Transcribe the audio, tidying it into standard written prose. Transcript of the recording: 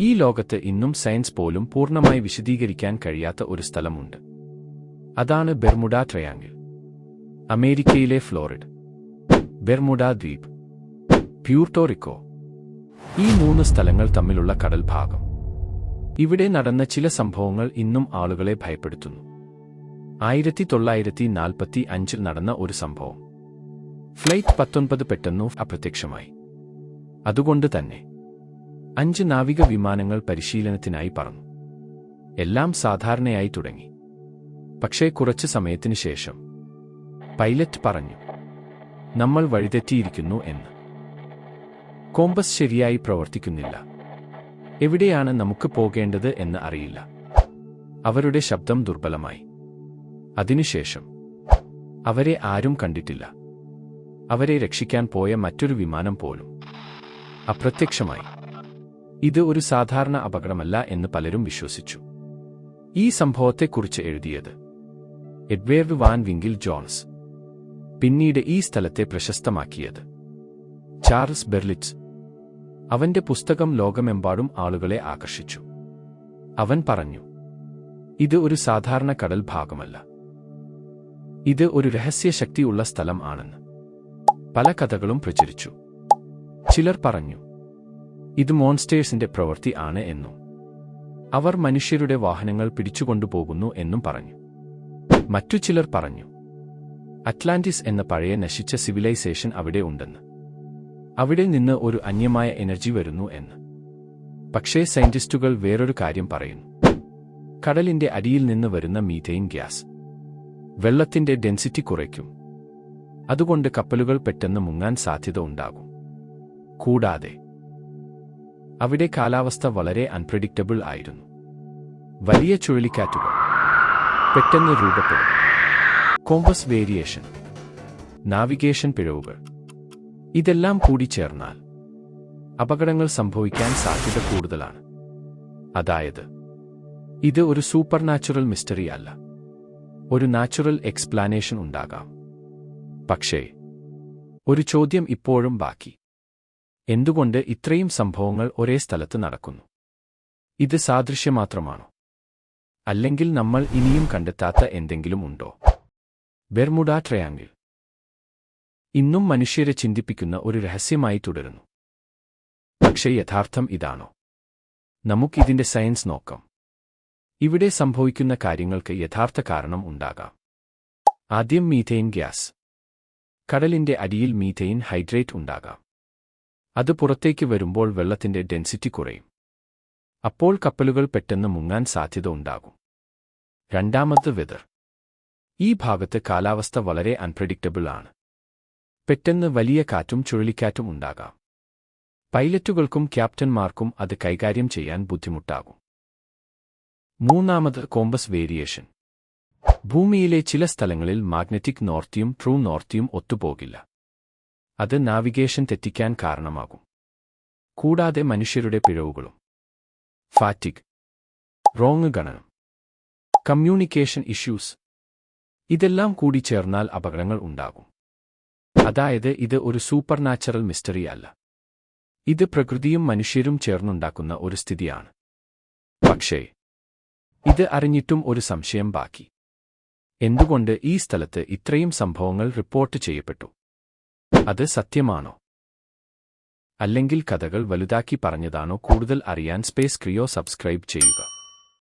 ഈ ലോകത്ത് ഇന്നും സയൻസ് പോലും പൂർണ്ണമായി വിശദീകരിക്കാൻ കഴിയാത്ത ഒരു സ്ഥലമുണ്ട്. അതാണ് ബെർമുഡ ട്രയാങ്കിൾ. അമേരിക്കയിലെ ഫ്ലോറിഡ, ബെർമുഡ ദ്വീപ്, പ്യൂർട്ടോ ഈ 3 സ്ഥലങ്ങൾ തമ്മിലുള്ള കടൽ ഭാഗം. ഇവിടെ നടന്ന ചില സംഭവങ്ങൾ ഇന്നും ആളുകളെ ഭയപ്പെടുത്തുന്നു. 1945 നടന്ന ഒരു സംഭവം. ഫ്ലൈറ്റ് 19 പെട്ടെന്ന് അപ്രത്യക്ഷമായി. അതുകൊണ്ട് തന്നെ 5 നാവിക വിമാനങ്ങൾ പരിശീലനത്തിനായി പറന്നു. എല്ലാം സാധാരണയായി തുടങ്ങി. പക്ഷേ കുറച്ചു സമയത്തിനു ശേഷം പൈലറ്റ് പറഞ്ഞു, നമ്മൾ വഴിതെറ്റിയിരിക്കുന്നു എന്ന്. കോമ്പസ് ശരിയായി പ്രവർത്തിക്കുന്നില്ല. എവിടെയാണ് നമുക്ക് പോകേണ്ടത് എന്ന് അറിയില്ല. അവരുടെ ശബ്ദം ദുർബലമായി. അതിനുശേഷം അവരെ ആരും കണ്ടിട്ടില്ല. അവരെ രക്ഷിക്കാൻ പോയ മറ്റൊരു വിമാനം പോലും അപ്രത്യക്ഷമായി. ഇത് ഒരു സാധാരണ അപകടമല്ല എന്ന് പലരും വിശ്വസിച്ചു. ഈ സംഭവത്തെക്കുറിച്ച് എഴുതിയത് എഡ്വേർഡ് വാൻ വിങ്കിൽ ജോൺസ്. പിന്നീട് ഈ സ്ഥലത്തെ പ്രശസ്തമാക്കിയത് ചാൾസ് ബെർലിറ്റ്സ്. അവന്റെ പുസ്തകം ലോകമെമ്പാടും ആളുകളെ ആകർഷിച്ചു. അവൻ പറഞ്ഞു, ഇത് ഒരു സാധാരണ കടൽ ഭാഗമല്ല. ഇത് ഒരു രഹസ്യശക്തിയുള്ള സ്ഥലം ആണെന്ന്. പല കഥകളും പ്രചരിച്ചു. ചിലർ പറഞ്ഞു, ഇത് മോൺസ്റ്റേഴ്സിന്റെ പ്രവൃത്തി ആണ് എന്നും അവർ മനുഷ്യരുടെ വാഹനങ്ങൾ പിടിച്ചുകൊണ്ടുപോകുന്നു എന്നും പറഞ്ഞു. മറ്റു ചിലർ പറഞ്ഞു, അറ്റ്ലാന്റിസ് എന്ന പഴയ നശിച്ച സിവിലൈസേഷൻ അവിടെ ഉണ്ടെന്ന്. അവിടെ നിന്ന് ഒരു അന്യമായ എനർജി വരുന്നു എന്ന്. പക്ഷേ സയന്റിസ്റ്റുകൾ വേറൊരു കാര്യം പറയുന്നു. കടലിന്റെ അടിയിൽ നിന്ന് വരുന്ന മീഥെയ്ൻ ഗ്യാസ് വെള്ളത്തിന്റെ ഡെൻസിറ്റി കുറയ്ക്കും. അതുകൊണ്ട് കപ്പലുകൾ പെട്ടെന്ന് മുങ്ങാൻ സാധ്യത ഉണ്ടാകും. കൂടാതെ അവിടെ കാലാവസ്ഥ വളരെ അൺപ്രഡിക്റ്റബിൾ ആയിരുന്നു. വലിയ ചുഴലിക്കാറ്റുകൾ പെട്ടെന്ന് രൂപപ്പെടും. കോമ്പസ് വേരിയേഷൻ, നാവിഗേഷൻ പിഴവുകൾ, ഇതെല്ലാം കൂടി ചേർന്നാൽ അപകടങ്ങൾ സംഭവിക്കാൻ സാധ്യത കൂടുതലാണ്. അതായത്, ഇത് ഒരു സൂപ്പർനാച്ചുറൽ മിസ്റ്ററി അല്ല. ഒരു നാച്ചുറൽ എക്സ്പ്ലാനേഷൻ ഉണ്ടാകാം. പക്ഷേ ഒരു ചോദ്യം ഇപ്പോഴും ബാക്കി. എന്തുകൊണ്ട് ഇത്രയും സംഭവങ്ങൾ ഒരേ സ്ഥലത്ത് നടക്കുന്നു? ഇത് സാദൃശ്യം മാത്രമാണോ? അല്ലെങ്കിൽ നമ്മൾ ഇനിയും കണ്ടെത്താത്ത എന്തെങ്കിലും ഉണ്ടോ? ബെർമുഡ ട്രയാങ്കിൾ ഇന്നും മനുഷ്യരെ ചിന്തിപ്പിക്കുന്ന ഒരു രഹസ്യമായി തുടരുന്നു. പക്ഷേ യഥാർത്ഥം ഇതാണോ? നമുക്കിതിന്റെ സയൻസ് നോക്കാം. ഇവിടെ സംഭവിക്കുന്ന കാര്യങ്ങൾക്ക് യഥാർത്ഥ കാരണം ഉണ്ടാകാം. ആദ്യം മീഥെയ്ൻ ഗ്യാസ്. കടലിന്റെ അടിയിൽ മീഥെയ്ൻ ഹൈഡ്രേറ്റ് ഉണ്ടാകാം. അത് പുറത്തേക്ക് വരുമ്പോൾ വെള്ളത്തിന്റെ ഡെൻസിറ്റി കുറയും. അപ്പോൾ കപ്പലുകൾ പെട്ടെന്ന് മുങ്ങാൻ സാധ്യത ഉണ്ടാകും. രണ്ടാമത് വെതർ. ഈ ഭാഗത്ത് കാലാവസ്ഥ വളരെ അൺപ്രഡിക്റ്റബിൾ ആണ്. പെട്ടെന്ന് വലിയ കാറ്റും ചുഴലിക്കാറ്റും ഉണ്ടാകാം. പൈലറ്റുകൾക്കും ക്യാപ്റ്റന്മാർക്കും അത് കൈകാര്യം ചെയ്യാൻ ബുദ്ധിമുട്ടാകും. മൂന്നാമത് കോമ്പസ് വേരിയേഷൻ. ഭൂമിയിലെ ചില സ്ഥലങ്ങളിൽ മാഗ്നറ്റിക് നോർത്തിയും ട്രൂ നോർത്തിയും ഒത്തുപോകില്ല. അത് നാവിഗേഷൻ തെറ്റിക്കാൻ കാരണമാകും. കൂടാതെ മനുഷ്യരുടെ പിഴവുകളും. ഫാറ്റിഗ്, റോങ് ഗണനം, കമ്മ്യൂണിക്കേഷൻ ഇഷ്യൂസ്, ഇതെല്ലാം കൂടി ചേർന്നാൽ അപകടങ്ങൾ ഉണ്ടാകും. അതായത്, ഇത് ഒരു സൂപ്പർനാച്ചുറൽ മിസ്റ്ററി അല്ല. ഇത് പ്രകൃതിയും മനുഷ്യരും ചേർന്നുണ്ടാക്കുന്ന ഒരു സ്ഥിതിയാണ്. പക്ഷേ ഇത് അറിഞ്ഞിട്ടും ഒരു സംശയം ബാക്കി. എന്തുകൊണ്ട് ഈ സ്ഥലത്ത് ഇത്രയും സംഭവങ്ങൾ റിപ്പോർട്ട് ചെയ്യപ്പെട്ടു? അത് സത്യമാണോ? അല്ലെങ്കിൽ കഥകൾ വലുതാക്കി പറഞ്ഞതാണോ? കൂടുതൽ അറിയാൻ സ്പേസ് ക്രിയോ സബ്സ്ക്രൈബ് ചെയ്യുക.